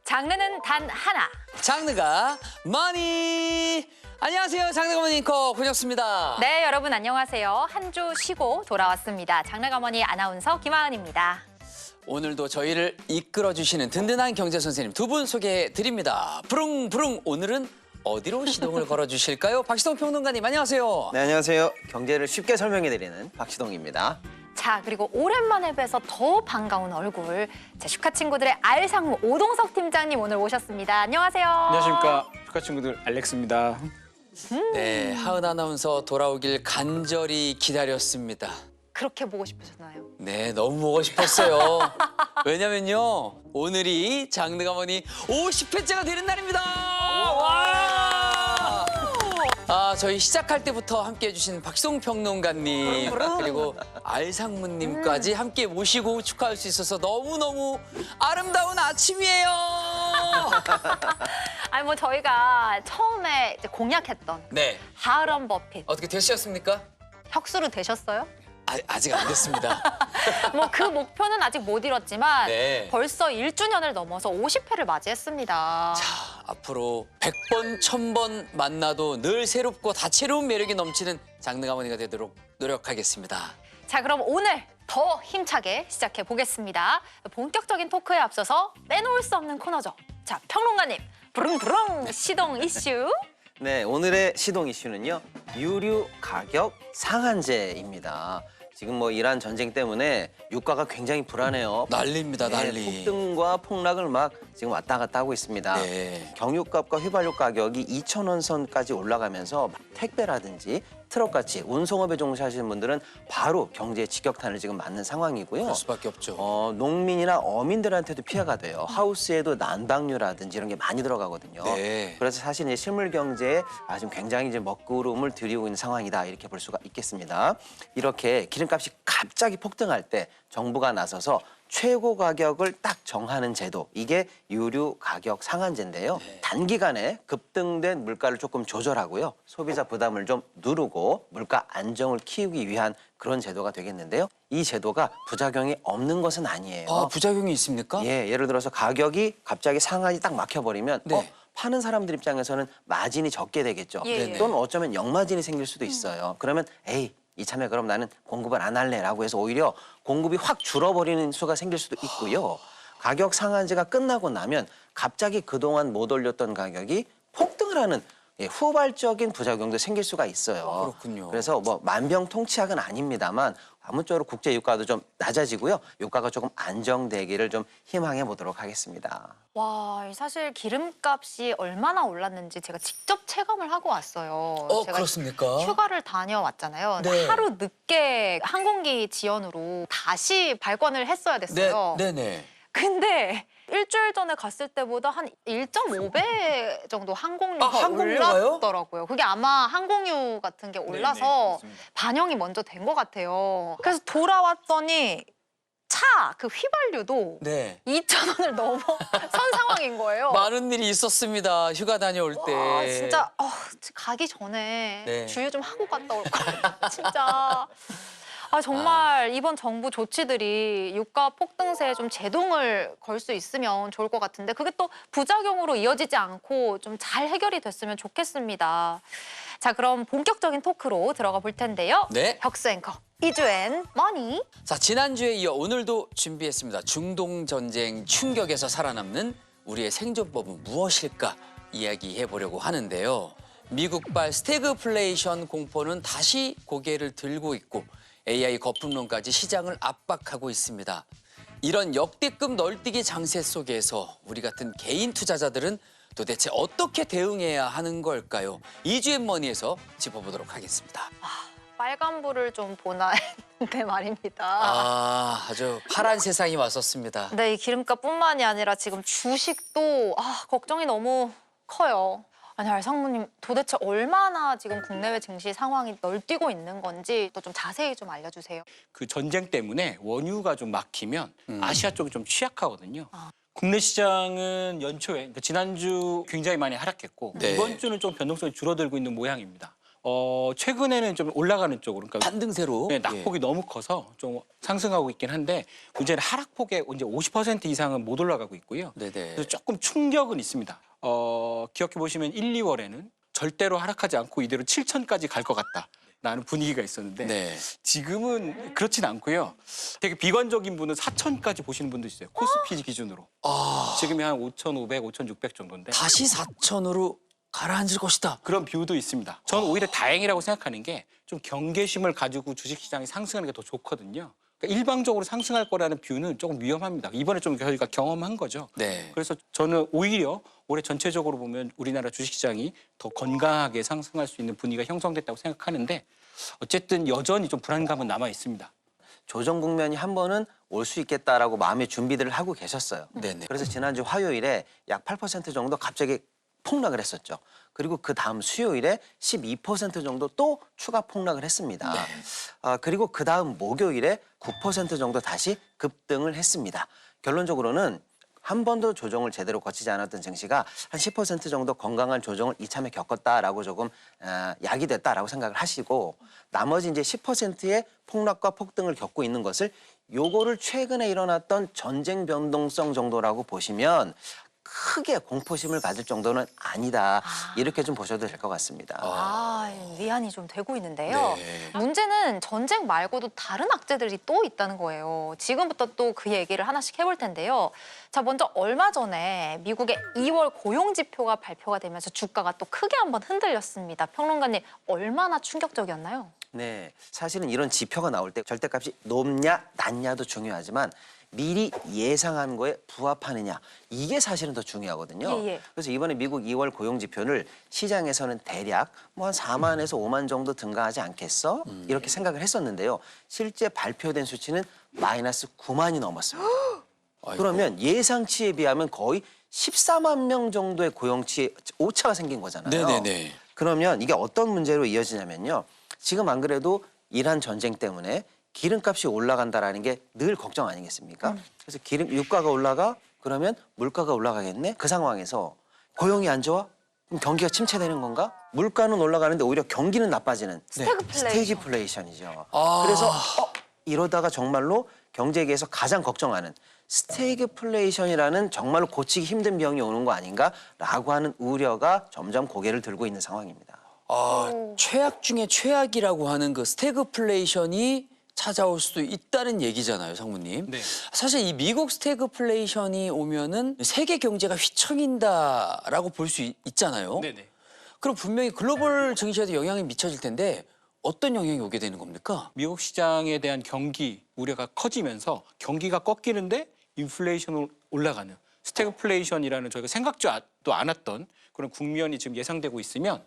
장르는 단 하나. 장르가 머니. 안녕하세요. 장르가 머니 앵커 권혁수입니다. 네, 여러분 안녕하세요. 한 주 쉬고 돌아왔습니다. 장르가머니 아나운서 김하은입니다. 오늘도 저희를 이끌어주시는 든든한 경제 선생님 두 분 소개해드립니다. 부릉부릉 오늘은 어디로 시동을 걸어주실까요? 박시동 평론가님 안녕하세요. 네, 안녕하세요. 경제를 쉽게 설명해드리는 박시동입니다. 자, 그리고 오랜만에 뵈서 더 반가운 얼굴. 제 슈카 친구들의 알상무 오동석 팀장님 오늘 오셨습니다. 안녕하세요. 안녕하십니까. 슈카 친구들 알렉스입니다. 네, 하은 아나운서 돌아오길 간절히 기다렸습니다. 그렇게 보고 싶으셨나요? 네, 너무 보고 싶었어요. 왜냐면요, 오늘이 장르가 머니 50회째가 되는 날입니다. 와! 저희 시작할 때부터 함께해 주신 박시동 평론가님 그리고 알상무님까지 함께 모시고 축하할 수 있어서 너무너무 아름다운 아침이에요. 아니 뭐 저희가 처음에 이제 공약했던 네, 하런 버핏 어떻게 되셨습니까? 혁수로 되셨어요? 아직 안 됐습니다. 뭐 그 목표는 아직 못 이뤘지만 네. 벌써 1주년을 넘어서 50회를 맞이했습니다. 자, 앞으로 100번, 1000번 만나도 늘 새롭고 다채로운 매력이 넘치는 장르가 머니가 되도록 노력하겠습니다. 자, 그럼 오늘 더 힘차게 시작해 보겠습니다. 본격적인 토크에 앞서서 빼놓을 수 없는 코너죠. 자, 평론가님, 부릉부릉 시동 이슈. 네, 오늘의 시동 이슈는요. 유류 가격 상한제입니다. 지금 뭐 이란 전쟁 때문에 유가가 굉장히 불안해요. 난리입니다, 네, 난리. 폭등과 폭락을 막 지금 왔다 갔다 하고 있습니다. 네. 경유값과 휘발유 가격이 2,000원 선까지 올라가면서 택배라든지 트럭같이 운송업에 종사하시는 분들은 바로 경제의 직격탄을 지금 맞는 상황이고요. 그럴 수밖에 없죠. 농민이나 어민들한테도 피해가 돼요. 하우스에도 난방료라든지 이런 게 많이 들어가거든요. 네. 그래서 사실 이제 실물 경제에 지금 굉장히 이제 먹구름을 들이고 있는 상황이다 이렇게 볼 수가 있겠습니다. 이렇게 기름값이 갑자기 폭등할 때 정부가 나서서 최고 가격을 딱 정하는 제도, 이게 유류 가격 상한제인데요. 네. 단기간에 급등된 물가를 조금 조절하고요. 소비자 부담을 좀 누르고 물가 안정을 키우기 위한 그런 제도가 되겠는데요. 이 제도가 부작용이 없는 것은 아니에요. 아, 부작용이 있습니까? 예, 예를 들어서 가격이 갑자기 상한이 딱 막혀버리면 네. 파는 사람들 입장에서는 마진이 적게 되겠죠. 예. 또는 어쩌면 역마진이 생길 수도 있어요. 그러면 에이, 이참에 그럼 나는 공급을 안 할래라고 해서 오히려 공급이 확 줄어버리는 수가 생길 수도 있고요. 가격 상한제가 끝나고 나면 갑자기 그동안 못 올렸던 가격이 폭등을 하는 후발적인 부작용도 생길 수가 있어요. 그렇군요. 그래서 뭐 만병통치약은 아닙니다만 아무쪼록 국제 유가도 좀 낮아지고요. 유가가 조금 안정되기를 좀 희망해 보도록 하겠습니다. 와, 사실 기름값이 얼마나 올랐는지 제가 직접 체감을 하고 왔어요. 제가 그렇습니까? 휴가를 다녀왔잖아요. 근데 네. 하루 늦게 항공기 지연으로 다시 발권을 했어야 됐어요. 네네. 근데 일주일 전에 갔을 때보다 한 1.5배 정도 항공료가 항공료가요? 올랐더라고요. 그게 아마 항공유 같은 게 올라서 반영이 먼저 된 것 같아요. 그래서 돌아왔더니 그 휘발유도 네. 2,000원을 넘어선 상황인 거예요. 많은 일이 있었습니다. 휴가 다녀올 때. 와, 진짜 가기 전에 네. 주유 좀 하고 갔다 올 거야. 진짜. 정말 이번 정부 조치들이 유가 폭등세에 좀 제동을 걸 수 있으면 좋을 것 같은데 그게 또 부작용으로 이어지지 않고 좀 잘 해결이 됐으면 좋겠습니다. 자, 그럼 본격적인 토크로 들어가 볼 텐데요. 네. 혁수 앵커, 이주엔 머니. 자, 지난주에 이어 오늘도 준비했습니다. 중동 전쟁 충격에서 살아남는 우리의 생존법은 무엇일까 이야기해 보려고 하는데요. 미국발 스태그플레이션 공포는 다시 고개를 들고 있고 AI 거품론까지 시장을 압박하고 있습니다. 이런 역대급 널뛰기 장세 속에서 우리 같은 개인 투자자들은 도대체 어떻게 대응해야 하는 걸까요? 이주엔 머니에서 짚어보도록 하겠습니다. 빨간불을 좀 보나 했는데 말입니다. 아주 파란 세상이 왔었습니다. 네, 이 기름값뿐만이 아니라 지금 주식도 걱정이 너무 커요. 아니, 알상무님 도대체 얼마나 지금 국내외 증시 상황이 널뛰고 있는 건지 또 좀 자세히 좀 알려주세요. 그 전쟁 때문에 원유가 좀 막히면 아시아 쪽이 좀 취약하거든요. 국내 시장은 연초에 그러니까 지난주 굉장히 많이 하락했고 네. 이번 주는 좀 변동성이 줄어들고 있는 모양입니다. 최근에는 좀 올라가는 쪽으로, 그러니까 반등세로. 네, 낙폭이 너무 커서 좀 상승하고 있긴 한데 문제는 하락폭의 이제 50% 이상은 못 올라가고 있고요. 네네. 그래서 조금 충격은 있습니다. 기억해 보시면 1, 2월에는 절대로 하락하지 않고 이대로 7천까지 갈 것 같다라는 분위기가 있었는데 네. 지금은 그렇진 않고요. 되게 비관적인 분은 4천까지 보시는 분도 있어요. 코스피 기준으로. 지금이 한 5,500, 5,600 정도인데 다시 4천으로 가라앉을 것이다. 그런 뷰도 있습니다. 저는 오히려 다행이라고 생각하는 게 좀 경계심을 가지고 주식시장이 상승하는 게 더 좋거든요. 그러니까 일방적으로 상승할 거라는 뷰는 조금 위험합니다. 이번에 좀 저희가 경험한 거죠. 네. 그래서 저는 오히려 올해 전체적으로 보면 우리나라 주식시장이 더 건강하게 상승할 수 있는 분위기가 형성됐다고 생각하는데 어쨌든 여전히 좀 불안감은 남아 있습니다. 조정 국면이 한 번은 올 수 있겠다라고 마음의 준비들을 하고 계셨어요. 네네. 그래서 지난주 화요일에 약 8% 정도 갑자기 폭락을 했었죠. 그리고 그 다음 수요일에 12% 정도 또 추가 폭락을 했습니다. 그리고 그 다음 목요일에 9% 정도 다시 급등을 했습니다. 결론적으로는 한 번도 조정을 제대로 거치지 않았던 증시가 한 10% 정도 건강한 조정을 이참에 겪었다라고 조금 약이 됐다라고 생각을 하시고 나머지 이제 10%의 폭락과 폭등을 겪고 있는 것을 요거를 최근에 일어났던 전쟁 변동성 정도라고 보시면 크게 공포심을 가질 정도는 아니다. 이렇게 좀 보셔도 될 것 같습니다. 위안이 좀 되고 있는데요. 네. 문제는 전쟁 말고도 다른 악재들이 또 있다는 거예요. 지금부터 또 그 얘기를 하나씩 해볼 텐데요. 자, 먼저 얼마 전에 미국의 2월 고용 지표가 발표가 되면서 주가가 또 크게 한번 흔들렸습니다. 평론가님, 얼마나 충격적이었나요? 네, 사실은 이런 지표가 나올 때 절대값이 높냐 낮냐도 중요하지만 미리 예상한 거에 부합하느냐 이게 사실은 더 중요하거든요. 예. 그래서 이번에 미국 2월 고용 지표를 시장에서는 대략 뭐 한 4만에서 5만 정도 증가하지 않겠어? 이렇게 생각을 했었는데요. 실제 발표된 수치는 마이너스 9만이 넘었습니다. 그러면 예상치에 비하면 거의 14만 명 정도의 고용치에 오차가 생긴 거잖아요. 네네네. 그러면 이게 어떤 문제로 이어지냐면요. 지금 안 그래도 이란 전쟁 때문에 기름값이 올라간다라는 게 늘 걱정 아니겠습니까? 그래서 유가가 올라가 그러면 물가가 올라가겠네. 그 상황에서 고용이 안 좋아? 그럼 경기가 침체되는 건가? 물가는 올라가는데 오히려 경기는 나빠지는 스태그플레이션이죠. 그래서 이러다가 정말로 경제계에서 가장 걱정하는 스태그플레이션이라는 정말로 고치기 힘든 병이 오는 거 아닌가라고 하는 우려가 점점 고개를 들고 있는 상황입니다. 최악 중에 최악이라고 하는 그 스태그플레이션이 찾아올 수도 있다는 얘기잖아요, 상무님. 네. 사실 이 미국 스태그플레이션이 오면은 세계 경제가 휘청인다라고 볼 수 있잖아요. 네네. 그럼 분명히 글로벌 증시에도 영향이 미쳐질 텐데 어떤 영향이 오게 되는 겁니까? 미국 시장에 대한 경기 우려가 커지면서 경기가 꺾이는데 인플레이션이 올라가는 스태그플레이션이라는 저희가 생각도 않았던 그런 국면이 지금 예상되고 있으면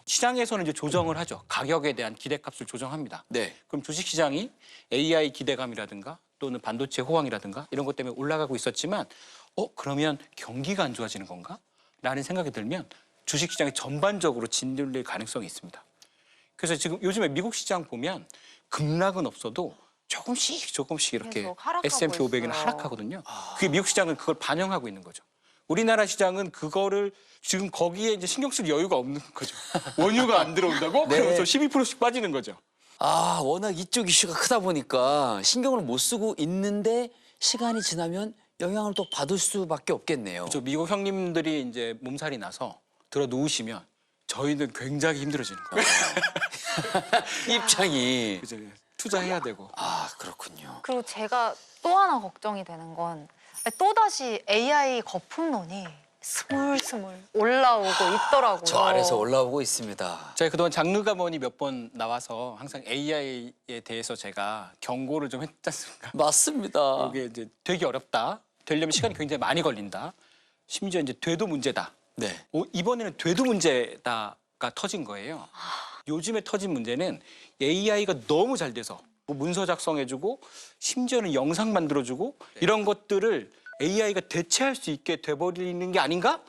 시장에서는 이제 조정을 하죠. 가격에 대한 기대값을 조정합니다. 네. 그럼 주식시장이 AI 기대감이라든가 또는 반도체 호황이라든가 이런 것 때문에 올라가고 있었지만 그러면 경기가 안 좋아지는 건가? 라는 생각이 들면 주식시장이 전반적으로 진들릴 가능성이 있습니다. 그래서 지금 요즘에 미국 시장 보면 급락은 없어도 조금씩 이렇게 계속 하락하고 S&P 500은 있어요. 하락하거든요. 그게 미국 시장은 그걸 반영하고 있는 거죠. 우리나라 시장은 그거를 지금 거기에 이제 신경 쓸 여유가 없는 거죠. 원유가 안 들어온다고? 네. 그러면서 12%씩 빠지는 거죠. 워낙 이쪽 이슈가 크다 보니까 신경을 못 쓰고 있는데 시간이 지나면 영향을 또 받을 수밖에 없겠네요. 저 미국 형님들이 이제 몸살이 나서 들어 누우시면 저희는 굉장히 힘들어지는 거예요. 입장이. 그래서 투자해야 되고. 그렇군요. 그리고 제가 또 하나 걱정이 되는 건 또다시 AI 거품론이 스물스물 올라오고 있더라고요. 저 아래서 올라오고 있습니다. 제가 그동안 장르 가문이 몇 번 나와서 항상 AI에 대해서 제가 경고를 좀 했지 않습니까? 맞습니다. 이게 이제 되게 어렵다. 되려면 시간이 굉장히 많이 걸린다. 심지어 이제 되도 문제다. 네. 이번에는 되도 문제다가 터진 거예요. 요즘에 터진 문제는 AI가 너무 잘 돼서 뭐 문서 작성해주고 심지어는 영상 만들어주고 이런 것들을 AI가 대체할 수 있게 돼버리는 게 아닌가?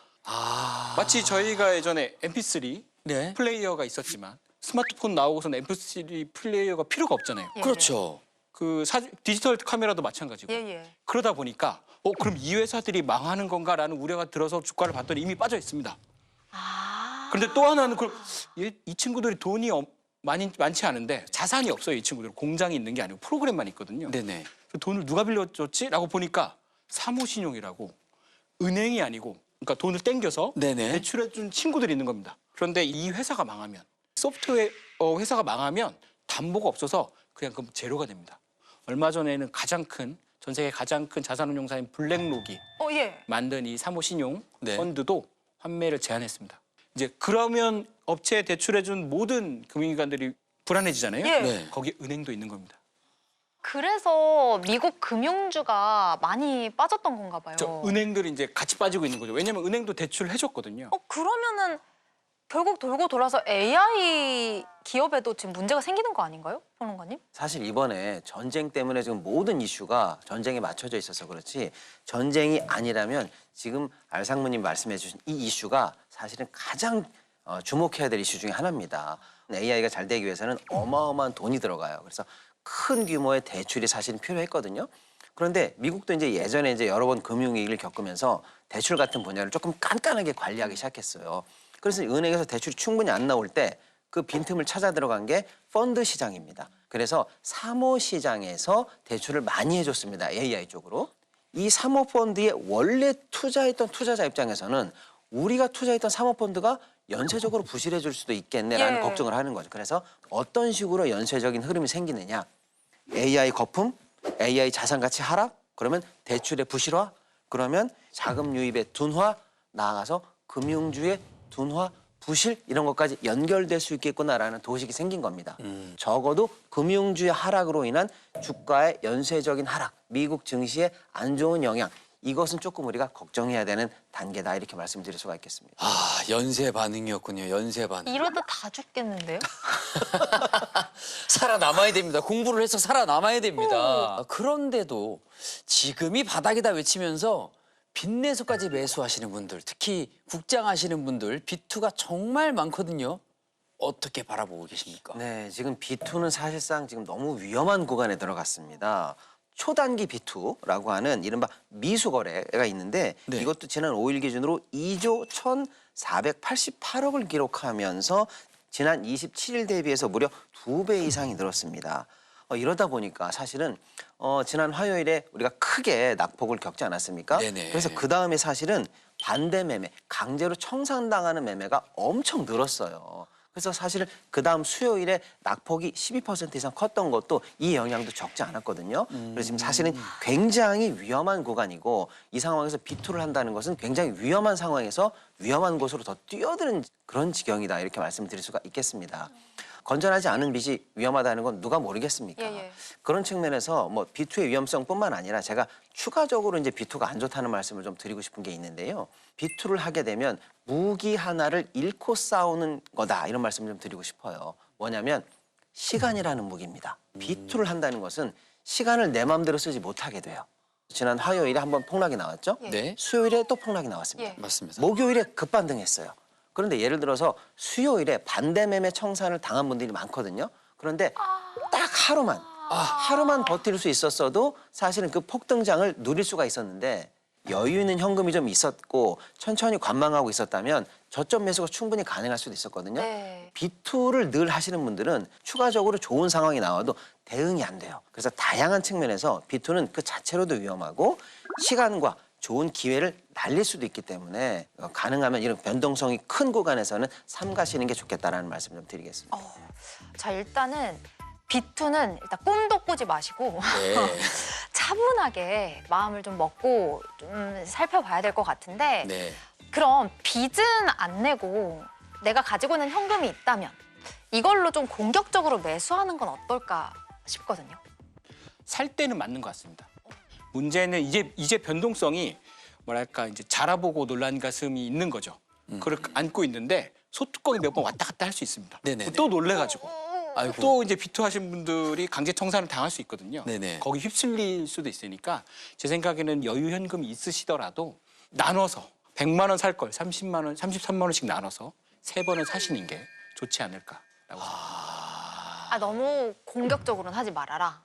마치 저희가 예전에 MP3 네. 플레이어가 있었지만 스마트폰 나오고서는 MP3 플레이어가 필요가 없잖아요. 예. 그렇죠. 그 디지털 카메라도 마찬가지고. 예. 그러다 보니까 그럼 이 회사들이 망하는 건가라는 우려가 들어서 주가를 봤더니 이미 빠져 있습니다. 그런데 또 하나는 이 친구들이 돈이 많지 않은데 자산이 없어요. 이 친구들은 공장이 있는 게 아니고 프로그램만 있거든요. 네네. 그래서 돈을 누가 빌려줬지?라고 보니까 사무신용이라고 은행이 아니고 그러니까 돈을 땡겨서 네네. 대출해준 친구들이 있는 겁니다. 그런데 이 회사가 망하면 소프트웨어 회사가 망하면 담보가 없어서 그냥 그럼 제로가 됩니다. 얼마 전에는 전 세계 가장 큰 자산운용사인 블랙록이 예. 만든 이 사모신용 네. 펀드도 환매를 제한했습니다. 이제 그러면 업체에 대출해준 모든 금융기관들이 불안해지잖아요. 예. 네. 거기에 은행도 있는 겁니다. 그래서 미국 금융주가 많이 빠졌던 건가 봐요. 저 은행들이 이제 같이 빠지고 있는 거죠. 왜냐하면 은행도 대출을 해줬거든요. 그러면은 결국 돌고 돌아서 AI 기업에도 지금 문제가 생기는 거 아닌가요, 평론가님? 사실 이번에 전쟁 때문에 지금 모든 이슈가 전쟁에 맞춰져 있어서 그렇지 전쟁이 아니라면 지금 알상무님 말씀해 주신 이 이슈가 사실은 가장 주목해야 될 이슈 중에 하나입니다. AI가 잘 되기 위해서는 어마어마한 돈이 들어가요. 그래서 큰 규모의 대출이 사실은 필요했거든요. 그런데 미국도 이제 예전에 이제 여러 번 금융위기를 겪으면서 대출 같은 분야를 조금 깐깐하게 관리하기 시작했어요. 그래서 은행에서 대출이 충분히 안 나올 때 그 빈틈을 찾아 들어간 게 펀드 시장입니다. 그래서 사모 시장에서 대출을 많이 해줬습니다. AI 쪽으로. 이 사모펀드에 원래 투자했던 투자자 입장에서는 우리가 투자했던 사모펀드가 연쇄적으로 부실해 줄 수도 있겠네라는 예. 걱정을 하는 거죠. 그래서 어떤 식으로 연쇄적인 흐름이 생기느냐. AI 거품, AI 자산 가치 하락, 그러면 대출의 부실화, 그러면 자금 유입의 둔화, 나아가서 금융주의 둔화, 부실 이런 것까지 연결될 수 있겠구나라는 도식이 생긴 겁니다. 적어도 금융주의 하락으로 인한 주가의 연쇄적인 하락, 미국 증시의 안 좋은 영향, 이것은 조금 우리가 걱정해야 되는 단계다 이렇게 말씀드릴 수가 있겠습니다. 아, 연쇄 반응이었군요. 연쇄 반응. 이러다 다 죽겠는데요? 살아남아야 됩니다. 공부를 해서 살아남아야 됩니다. 그런데도 지금이 바닥이다 외치면서 빚내서까지 매수하시는 분들, 특히 국장하시는 분들 비투가 정말 많거든요. 어떻게 바라보고 계십니까? 네, 지금 B2는 사실상 지금 너무 위험한 구간에 들어갔습니다. 초단기 B2라고 하는 이른바 미수거래가 있는데 네. 이것도 지난 5일 기준으로 2조 1,488억을 기록하면서 지난 27일 대비해서 무려 2배 이상이 늘었습니다. 이러다 보니까 사실은 지난 화요일에 우리가 크게 낙폭을 겪지 않았습니까? 네네. 그래서 그 다음에 사실은 반대 매매, 강제로 청산당하는 매매가 엄청 늘었어요. 그래서 사실 그 다음 수요일에 낙폭이 12% 이상 컸던 것도 이 영향도 적지 않았거든요. 그래서 지금 사실은 굉장히 위험한 구간이고 이 상황에서 비투를 한다는 것은 굉장히 위험한 상황에서 위험한 곳으로 더 뛰어드는 그런 지경이다 이렇게 말씀드릴 수가 있겠습니다. 건전하지 않은 빚이 위험하다는 건 누가 모르겠습니까? 예. 그런 측면에서 뭐 B2의 위험성뿐만 아니라 제가 추가적으로 이제 B2가 안 좋다는 말씀을 좀 드리고 싶은 게 있는데요. B2를 하게 되면 무기 하나를 잃고 싸우는 거다 이런 말씀을 좀 드리고 싶어요. 뭐냐면 시간이라는 무기입니다. B2를 한다는 것은 시간을 내 마음대로 쓰지 못하게 돼요. 지난 화요일에 한번 폭락이 나왔죠? 네, 수요일에 또 폭락이 나왔습니다. 예. 맞습니다. 목요일에 급반등했어요. 그런데 예를 들어서 수요일에 반대 매매 청산을 당한 분들이 많거든요. 그런데 딱 하루만 버틸 수 있었어도 사실은 그 폭등장을 누릴 수가 있었는데 여유 있는 현금이 좀 있었고 천천히 관망하고 있었다면 저점 매수가 충분히 가능할 수도 있었거든요. 네. B2를 늘 하시는 분들은 추가적으로 좋은 상황이 나와도 대응이 안 돼요. 그래서 다양한 측면에서 B2는 그 자체로도 위험하고 시간과 좋은 기회를 날릴 수도 있기 때문에 가능하면 이런 변동성이 큰 구간에서는 삼가시는 게 좋겠다라는 말씀 좀 드리겠습니다. 자, 일단은 B2는 일단 꿈도 꾸지 마시고 네. 차분하게 마음을 좀 먹고 좀 살펴봐야 될 것 같은데 네. 그럼 빚은 안 내고 내가 가지고 있는 현금이 있다면 이걸로 좀 공격적으로 매수하는 건 어떨까 싶거든요. 살 때는 맞는 것 같습니다. 문제는 이제 변동성이 뭐랄까 이제 자라보고 놀란 가슴이 있는 거죠. 그걸 안고 있는데 소뚜껑이 몇 번 왔다 갔다 할 수 있습니다. 네네네. 또 놀래가지고 아이고. 또 이제 비투하신 분들이 강제 청산을 당할 수 있거든요. 네네. 거기 휩쓸릴 수도 있으니까 제 생각에는 여유 현금이 있으시더라도 나눠서 100만 원 살 걸 30만 원, 33만 원씩 나눠서 3번을 사시는 게 좋지 않을까라고 생각합니다. 너무 공격적으로는 하지 말아라.